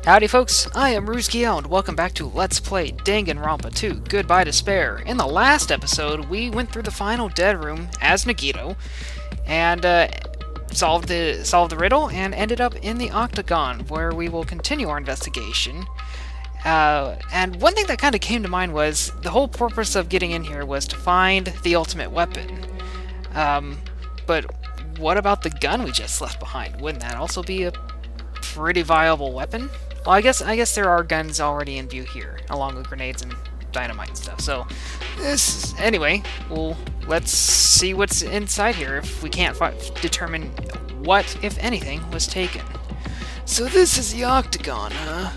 Howdy folks, I am Ruzkiel and welcome back to Let's Play Danganronpa 2, Goodbye Despair. In the last episode, we went through the final dead room as Nagito, and solved the riddle, and ended up in the Octagon, where we will continue our investigation. And one thing that kind of came to mind was, the whole purpose of getting in here was to find the ultimate weapon. But what about the gun we just left behind? Wouldn't that also be a pretty viable weapon? Well, I guess there are guns already in view here, along with grenades and dynamite and stuff. So, anyway, let's see what's inside here if we can't determine what, if anything, was taken. So this is the Octagon, huh?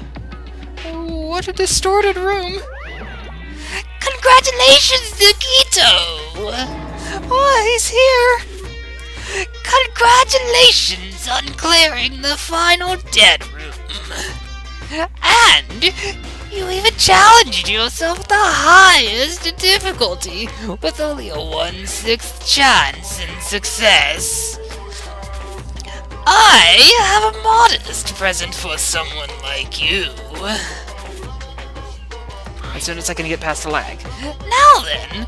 What a distorted room! Congratulations, Nagito! Oh, he's here! Congratulations on clearing the final dead room. And you even challenged yourself at the highest difficulty with only a 1/6 chance in success. I have a modest present for someone like you. As soon as I can get past the lag. Now then,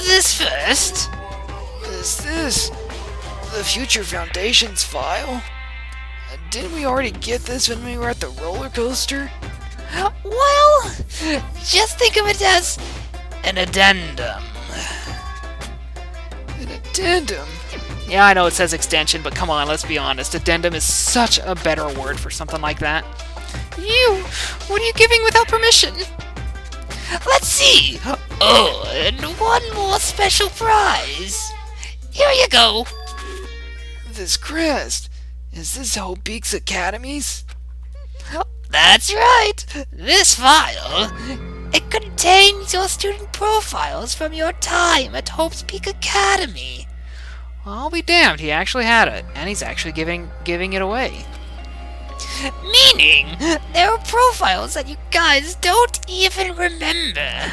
this first. Is this the Future Foundation's file? Didn't we already get this when we were at the roller coaster? Well, just think of it as an addendum. An addendum? Yeah, I know it says extension, but come on, let's be honest. Addendum is such a better word for something like that. What are you giving without permission? Let's see. Oh, and one more special prize. Here you go. This crest. Is this Hope Peaks Academy's? That's right. This file, it contains your student profiles from your time at Hope's Peak Academy. Well, I'll be damned, he actually had it, and he's actually giving it away. Meaning, there are profiles that you guys don't even remember.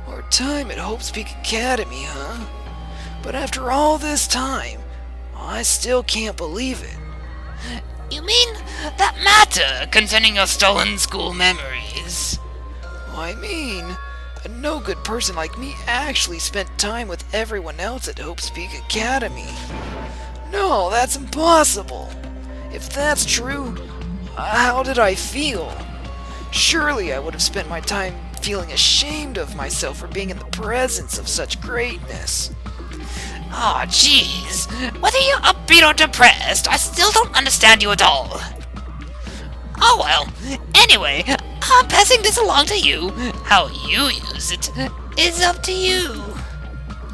Our time at Hope's Peak Academy, huh? But after all this time, I still can't believe it. You mean that matter concerning your stolen school memories? I mean, a no-good person like me actually spent time with everyone else at Hope's Peak Academy. No, that's impossible. If that's true, how did I feel? Surely I would have spent my time feeling ashamed of myself for being in the presence of such greatness. Aw, jeez. Whether you're upbeat or depressed, I still don't understand you at all. Oh well. Anyway, I'm passing this along to you. How you use it is up to you.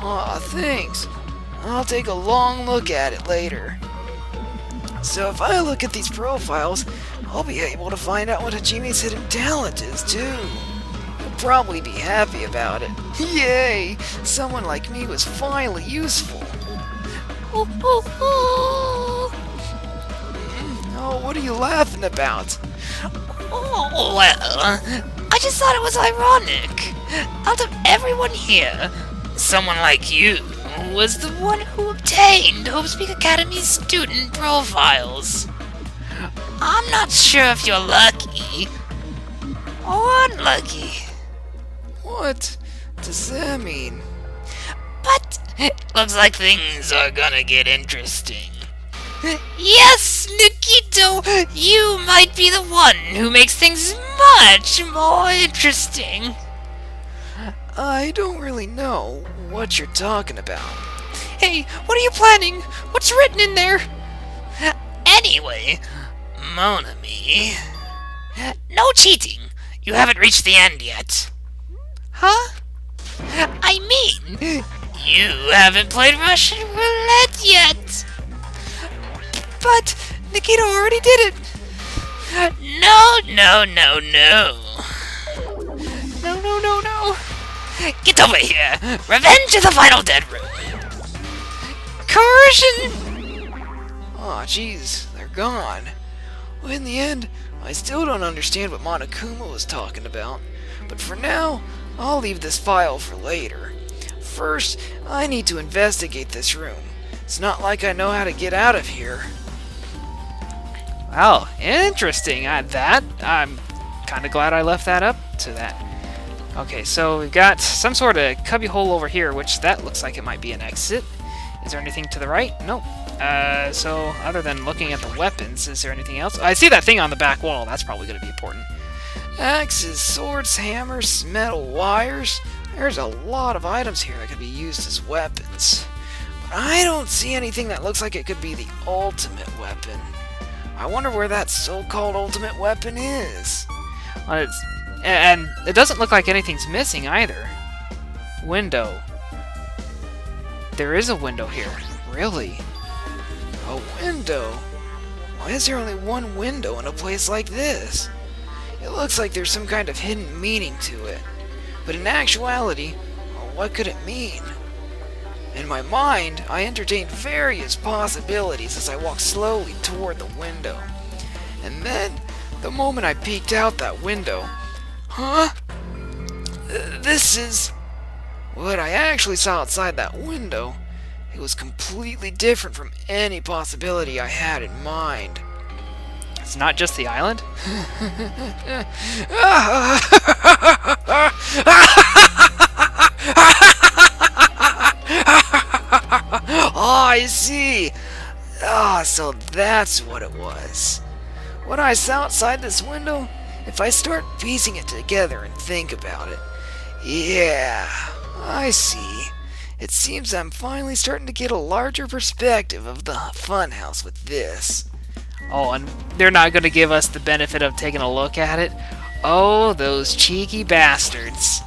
Aw, thanks. I'll take a long look at it later. So if I look at these profiles, I'll be able to find out what Hajime's hidden talent is, too. He'll probably be happy about it. Yay! Someone like me was finally useful. Ooh, ooh, ooh. Oh, what are you laughing about? Oh, well, I just thought it was ironic. Out of everyone here, someone like you was the one who obtained Hope's Peak Academy's student profiles. I'm not sure if you're lucky or unlucky. What does that mean? But it looks like things are gonna get interesting. Yes, Nagito, you might be the one who makes things much more interesting. I don't really know what you're talking about. Hey, what are you planning? What's written in there? Anyway, mon ami, no cheating. You haven't reached the end yet. Huh? I mean, you haven't played Russian roulette yet. But Nagito already did it. No, no, no, no. No. Get over here! Revenge is the final dead room! Coercion! Aw, jeez, they're gone. Well, in the end, I still don't understand what Monokuma was talking about. But for now, I'll leave this file for later. First, I need to investigate this room. It's not like I know how to get out of here. Wow, interesting. I'm kind of glad I left that up to that. Okay, so we've got some sort of cubby hole over here, which that looks like it might be an exit. Is there anything to the right? Nope. So other than looking at the weapons, is there anything else? I see that thing on the back wall. That's probably going to be important. Axes, swords, hammers, metal wires. There's a lot of items here that could be used as weapons. But I don't see anything that looks like it could be the ultimate weapon. I wonder where that so-called ultimate weapon is. And it doesn't look like anything's missing either. Window. There is a window here. Really? A window? Why is there only one window in a place like this? It looks like there's some kind of hidden meaning to it. But in actuality, well, what could it mean? In my mind, I entertained various possibilities as I walked slowly toward the window. And then, the moment I peeked out that window, this is... What I actually saw outside that window, it was completely different from any possibility I had in mind. It's not just the island? Oh, I see! So that's what it was. What I saw outside this window, if I start piecing it together and think about it, yeah, I see. It seems I'm finally starting to get a larger perspective of the funhouse with this. Oh, and they're not going to give us the benefit of taking a look at it? Oh, those cheeky bastards.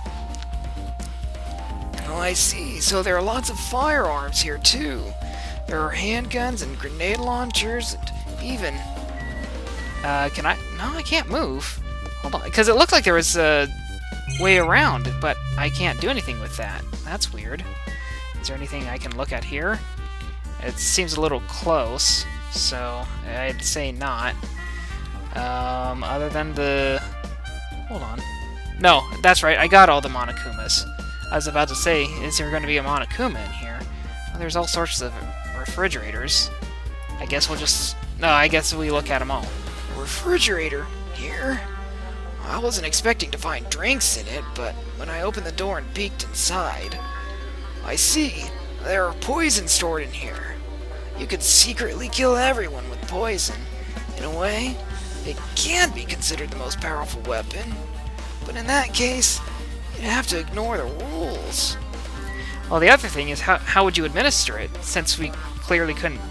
Oh, I see. So there are lots of firearms here, too. There are handguns and grenade launchers and even... Can I... No, I can't move. Hold on, because it looked like there was a way around, but I can't do anything with that. That's weird. Is there anything I can look at here? It seems a little close, so I'd say not. Other than the... Hold on. No, that's right, I got all the Monokumas. I was about to say, is there going to be a Monokuma in here? Well, there's all sorts of refrigerators. I guess we'll just... No, I guess we look at them all. Refrigerator? Here? I wasn't expecting to find drinks in it, but when I opened the door and peeked inside, I see there are poison stored in here. You could secretly kill everyone with poison. In a way, it can be considered the most powerful weapon, but in that case, you'd have to ignore the rules. Well, the other thing is, how would you administer it, since we clearly couldn't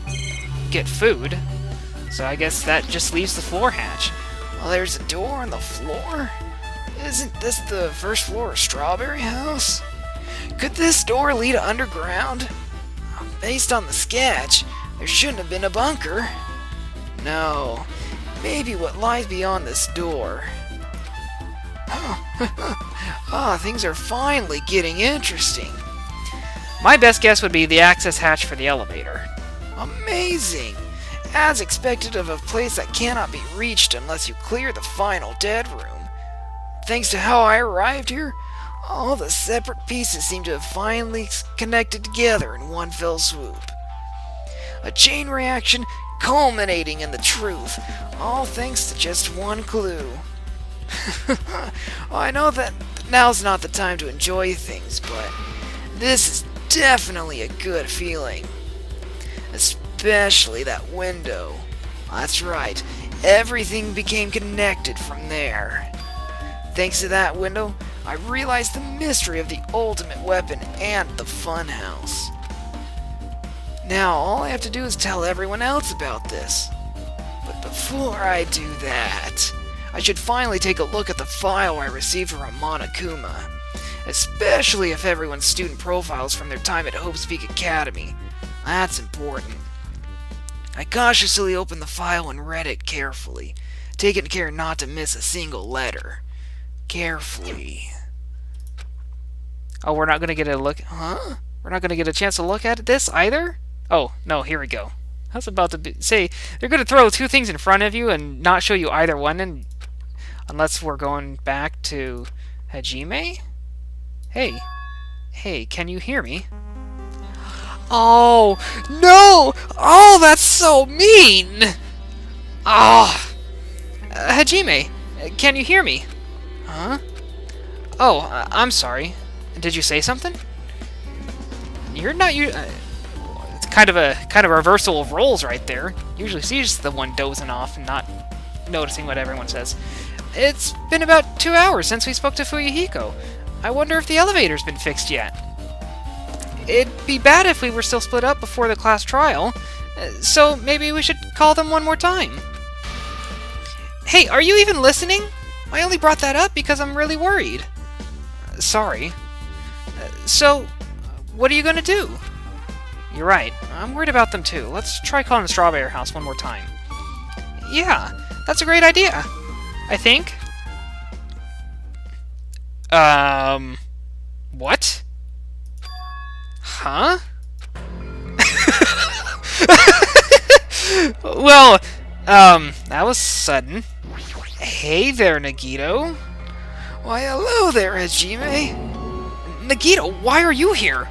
get food? So I guess that just leaves the floor hatch. Well, there's a door on the floor? Isn't this the first floor of Strawberry House? Could this door lead underground? Based on the sketch, there shouldn't have been a bunker. No, maybe what lies beyond this door. Things are finally getting interesting. My best guess would be the access hatch for the elevator. Amazing! As expected of a place that cannot be reached unless you clear the final dead room. Thanks to how I arrived here, all the separate pieces seem to have finally connected together in one fell swoop. A chain reaction culminating in the truth, all thanks to just one clue. I know that now's not the time to enjoy things, but this is definitely a good feeling. Especially that window. That's right, everything became connected from there. Thanks to that window, I realized the mystery of the ultimate weapon and the funhouse. Now, all I have to do is tell everyone else about this. But before I do that, I should finally take a look at the file I received from Monokuma, especially if everyone's student profiles from their time at Hope's Peak Academy. That's important. I cautiously opened the file and read it carefully, taking care not to miss a single letter. Carefully. Oh, we're not going to get a look... Huh? We're not going to get a chance to look at this either? Oh, no, here we go. I was about to say, they're going to throw two things in front of you and not show you either one, and unless we're going back to Hajime? Hey. Hey, can you hear me? Oh, no! Oh, that's so mean! Ah! Hajime, can you hear me? Huh? Oh, I'm sorry. Did you say something? You're not you. It's kind of a reversal of roles right there. Usually she's the one dozing off and not noticing what everyone says. It's been about 2 hours since we spoke to Fuyuhiko. I wonder if the elevator's been fixed yet. It'd be bad if we were still split up before the class trial, so maybe we should call them one more time. Hey, are you even listening? I only brought that up because I'm really worried. Sorry. So, what are you gonna do? You're right, I'm worried about them too. Let's try calling the Strawberry House one more time. Yeah, that's a great idea, I think. What? Huh? Well, that was sudden. Hey there, Nagito. Why, hello there, Hajime. Nagito, why are you here?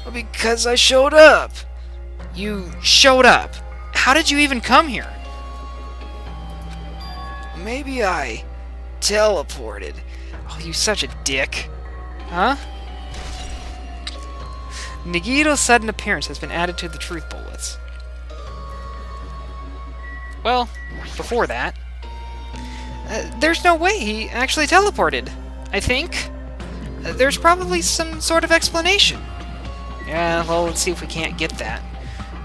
Well, because I showed up. You showed up. How did you even come here? Maybe I teleported. Oh, you such a dick. Huh? Nagito's sudden appearance has been added to the truth bullets. Well, before that, there's no way he actually teleported, I think. There's probably some sort of explanation. Yeah, well, let's see if we can't get that.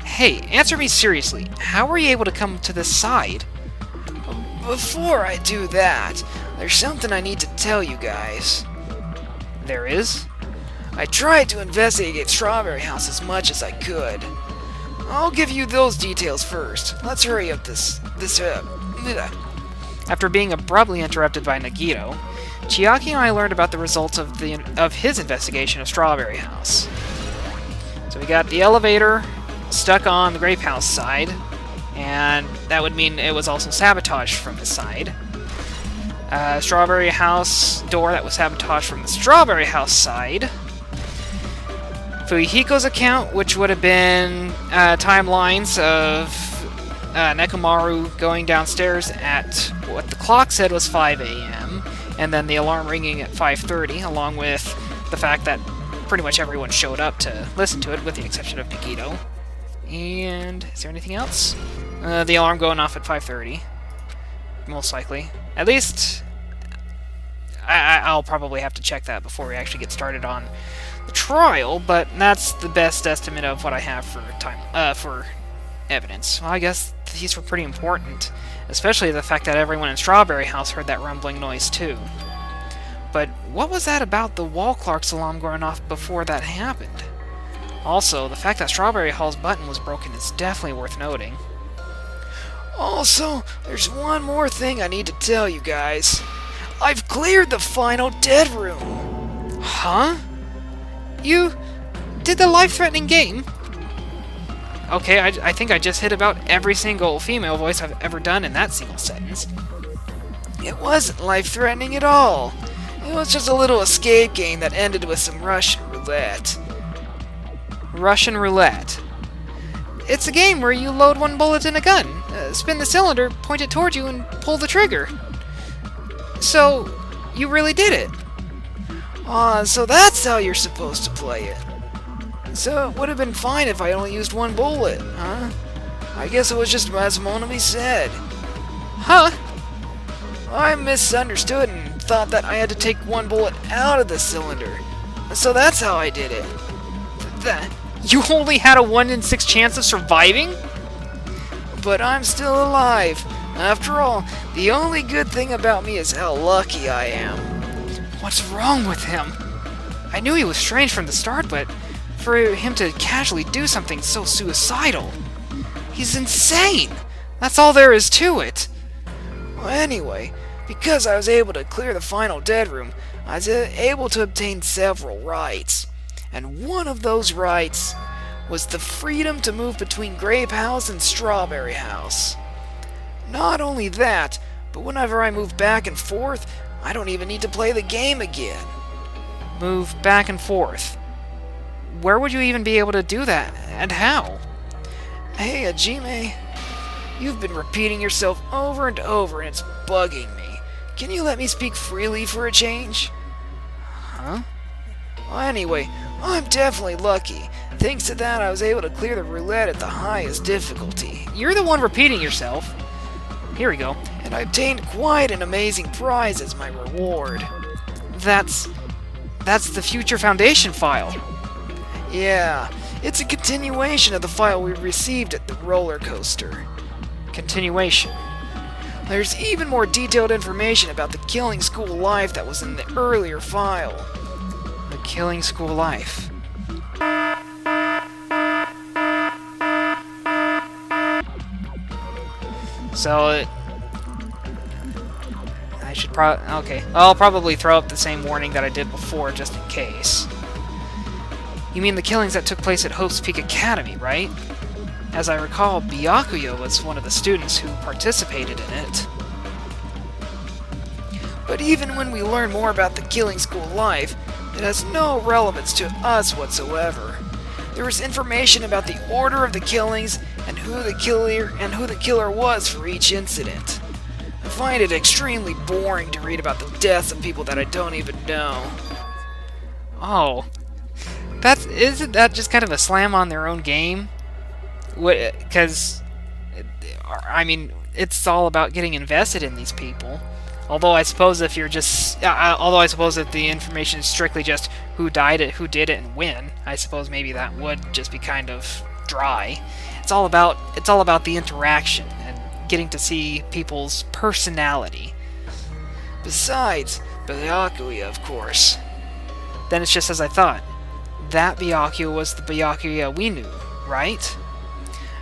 Hey, answer me seriously. How were you able to come to this side? Before I do that, there's something I need to tell you guys. There is? I tried to investigate Strawberry House as much as I could. I'll give you those details first. Let's hurry up After being abruptly interrupted by Nagito, Chiaki and I learned about the results of his investigation of Strawberry House. So we got the elevator stuck on the Grape House side, and that would mean it was also sabotaged from the side. Strawberry House door that was sabotaged from the Strawberry House side. Fuyuhiko's account, which would have been timelines of Nekomaru going downstairs at what the clock said was 5 a.m., and then the alarm ringing at 5:30, along with the fact that pretty much everyone showed up to listen to it, with the exception of Nagito. And is there anything else? The alarm going off at 5:30, most likely. At least, I'll probably have to check that before we actually get started on the trial, but that's the best estimate of what I have for for evidence. Well, I guess these were pretty important, especially the fact that everyone in Strawberry House heard that rumbling noise too. But what was that about the wall clock's alarm going off before that happened? Also, the fact that Strawberry Hall's button was broken is definitely worth noting. Also, there's one more thing I need to tell you guys. I've cleared the final dead room. Huh? You did the life-threatening game? Okay, I think I just hit about every single female voice I've ever done in that single sentence. It wasn't life-threatening at all. It was just a little escape game that ended with some Russian roulette. Russian roulette. It's a game where you load one bullet in a gun, spin the cylinder, point it towards you, and pull the trigger. So, you really did it. So that's how you're supposed to play it. So it would have been fine if I only used one bullet, huh? I guess it was just as Monami said. Huh? I misunderstood and thought that I had to take one bullet out of the cylinder. So that's how I did it. You only had a 1 in 6 chance of surviving? But I'm still alive. After all, the only good thing about me is how lucky I am. What's wrong with him? I knew he was strange from the start, but for him to casually do something so suicidal, he's insane! That's all there is to it. Well, anyway, because I was able to clear the final dead room, I was able to obtain several rights. And one of those rights was the freedom to move between Grape House and Strawberry House. Not only that, but whenever I move back and forth, I don't even need to play the game again. Move back and forth. Where would you even be able to do that, and how? Hey, Hajime. You've been repeating yourself over and over, and it's bugging me. Can you let me speak freely for a change? Huh? Well, anyway, I'm definitely lucky. Thanks to that, I was able to clear the roulette at the highest difficulty. You're the one repeating yourself. Here we go. And I obtained quite an amazing prize as my reward. That's the Future Foundation file. Yeah, it's a continuation of the file we received at the roller coaster. Continuation. There's even more detailed information about the Killing School life that was in the earlier file. The Killing School life. So, I should okay. I'll probably throw up the same warning that I did before, just in case. You mean the killings that took place at Hope's Peak Academy, right? As I recall, Byakuya was one of the students who participated in it. But even when we learn more about the Killing School life, it has no relevance to us whatsoever. There was information about the order of the killings and who the killer was for each incident. I find it extremely boring to read about the deaths of people that I don't even know. Oh. Isn't that just kind of a slam on their own game? Because, I mean, it's all about getting invested in these people. Although I suppose if you're just, although I suppose if the information is strictly just who died it, who did it, and when, I suppose maybe that would just be kind of dry. It's all about the interaction and getting to see people's personality. Besides, Byakuya, of course. Then it's just as I thought. That Byakuya was the Byakuya we knew, right?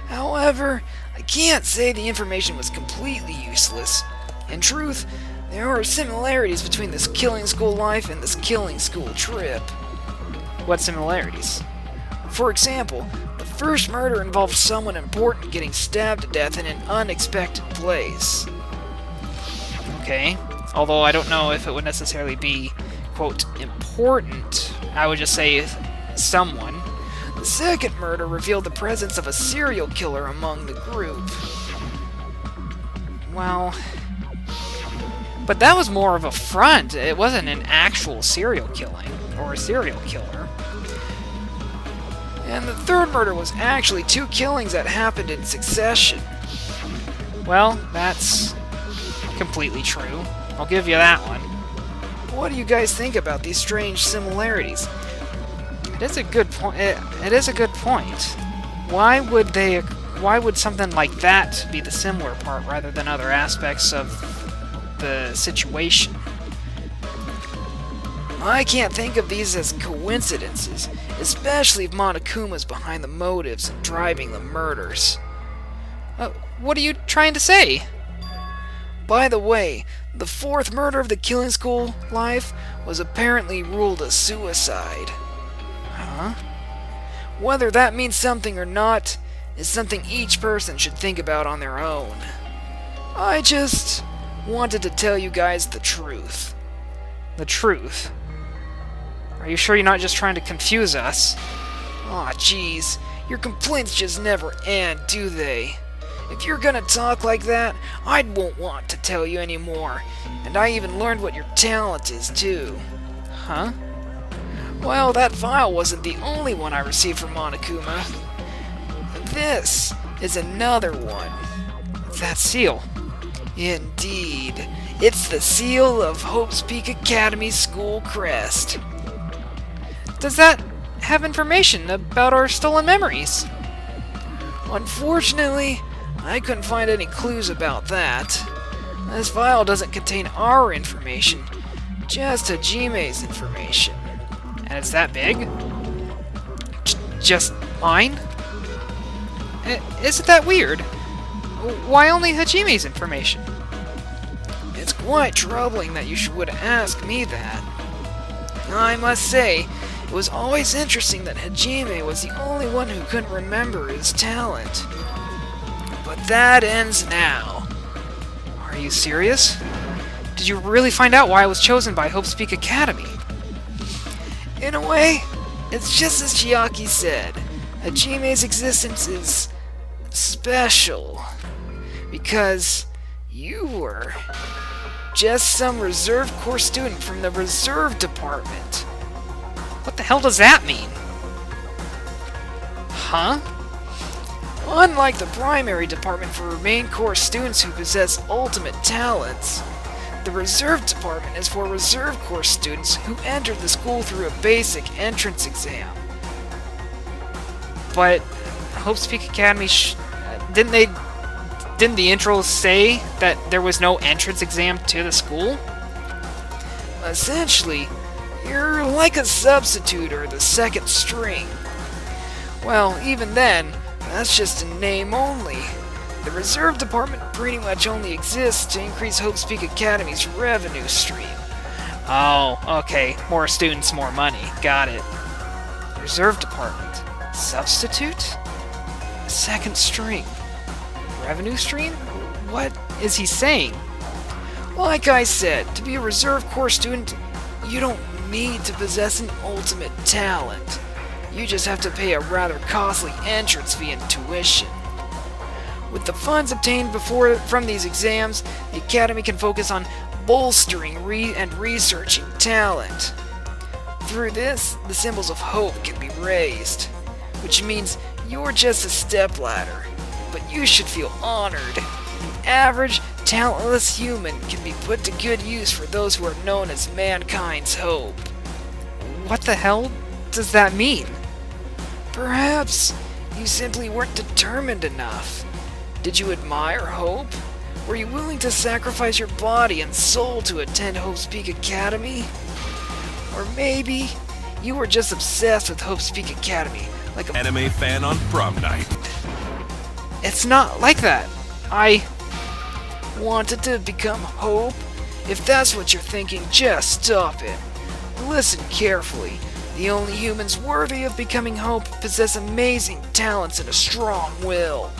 However, I can't say the information was completely useless. In truth, there are similarities between this Killing School life and this Killing School trip. What similarities? For example, the first murder involved someone important getting stabbed to death in an unexpected place. Okay. Although I don't know if it would necessarily be, quote, important. I would just say someone. The second murder revealed the presence of a serial killer among the group. Well, but that was more of a front. It wasn't an actual serial killing or a serial killer. And the third murder was actually two killings that happened in succession. Well, that's completely true. I'll give you that one. What do you guys think about these strange similarities? It is a good point. It is a good point. Why would something like that be the similar part rather than other aspects of the situation? I can't think of these as coincidences, especially if Monokuma's behind the motives and driving the murders. What are you trying to say? By the way, the fourth murder of the Killing School life was apparently ruled a suicide. Huh? Whether that means something or not is something each person should think about on their own. I just wanted to tell you guys the truth. The truth? Are you sure you're not just trying to confuse us? Aw, jeez. Your complaints just never end, do they? If you're gonna talk like that, I won't want to tell you anymore. And I even learned what your talent is, too. Huh? Well, that file wasn't the only one I received from Monokuma. This is another one. That seal. Indeed. It's the seal of Hope's Peak Academy school crest. Does that have information about our stolen memories? Unfortunately, I couldn't find any clues about that. This file doesn't contain our information, just Hajime's information. And it's that big? Just mine? Isn't that weird? Why only Hajime's information? It's quite troubling that you would ask me that. I must say, it was always interesting that Hajime was the only one who couldn't remember his talent. But that ends now. Are you serious? Did you really find out why I was chosen by Hope's Peak Academy? In a way, it's just as Chiaki said. Hajime's existence is special. because you were just some reserve corps student from the reserve department. What the hell does that mean? Huh? Unlike the primary department for main corps students who possess ultimate talents, the reserve department is for reserve corps students who entered the school through a basic entrance exam. But Hope's Peak Academy didn't the intro say that there was no entrance exam to the school? Essentially, you're like a substitute or the second string. Well, even then, that's just a name only. The reserve department pretty much only exists to increase Hope's Peak Academy's revenue stream. Oh, okay. More students, more money. Got it. Reserve department. Substitute? Second string. Revenue stream? What is he saying? Like I said, to be a reserve corps student, you don't need to possess an ultimate talent. You just have to pay a rather costly entrance fee and tuition. With the funds obtained from these exams, the Academy can focus on bolstering and researching talent. Through this, the symbols of hope can be raised, which means you're just a stepladder, but you should feel honored. An average, talentless human can be put to good use for those who are known as mankind's hope. What the hell does that mean? Perhaps you simply weren't determined enough. Did you admire Hope? Were you willing to sacrifice your body and soul to attend Hope's Peak Academy? Or maybe you were just obsessed with Hope's Peak Academy, like a anime fan on prom night. It's not like that. I wanted to become Hope? If that's what you're thinking, just stop it. Listen carefully. The only humans worthy of becoming Hope possess amazing talents and a strong will.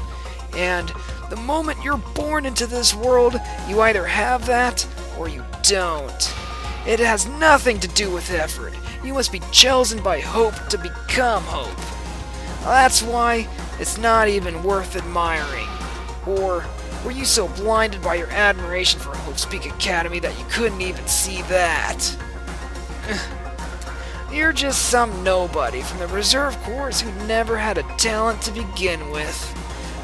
And the moment you're born into this world, you either have that or you don't. It has nothing to do with effort. You must be chosen by Hope to become Hope. That's why it's not even worth admiring. Or were you so blinded by your admiration for Hope's Peak Academy that you couldn't even see that? You're just some nobody from the reserve corps who never had a talent to begin with.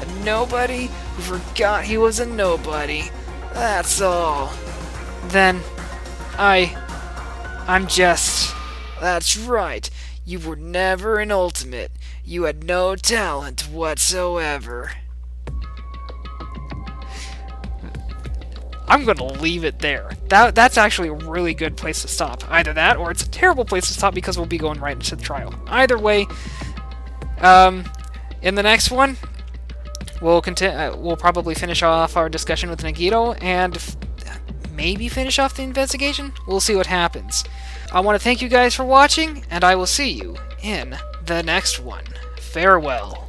A nobody who forgot he was a nobody. That's all. Then, I'm just... That's right. You were never an ultimate. You had no talent whatsoever. I'm gonna leave it there. That's actually a really good place to stop. Either that, or it's a terrible place to stop because we'll be going right into the trial. Either way, in the next one, we'll probably finish off our discussion with Nagito, and maybe finish off the investigation? We'll see what happens. I want to thank you guys for watching, and I will see you in the next one. Farewell.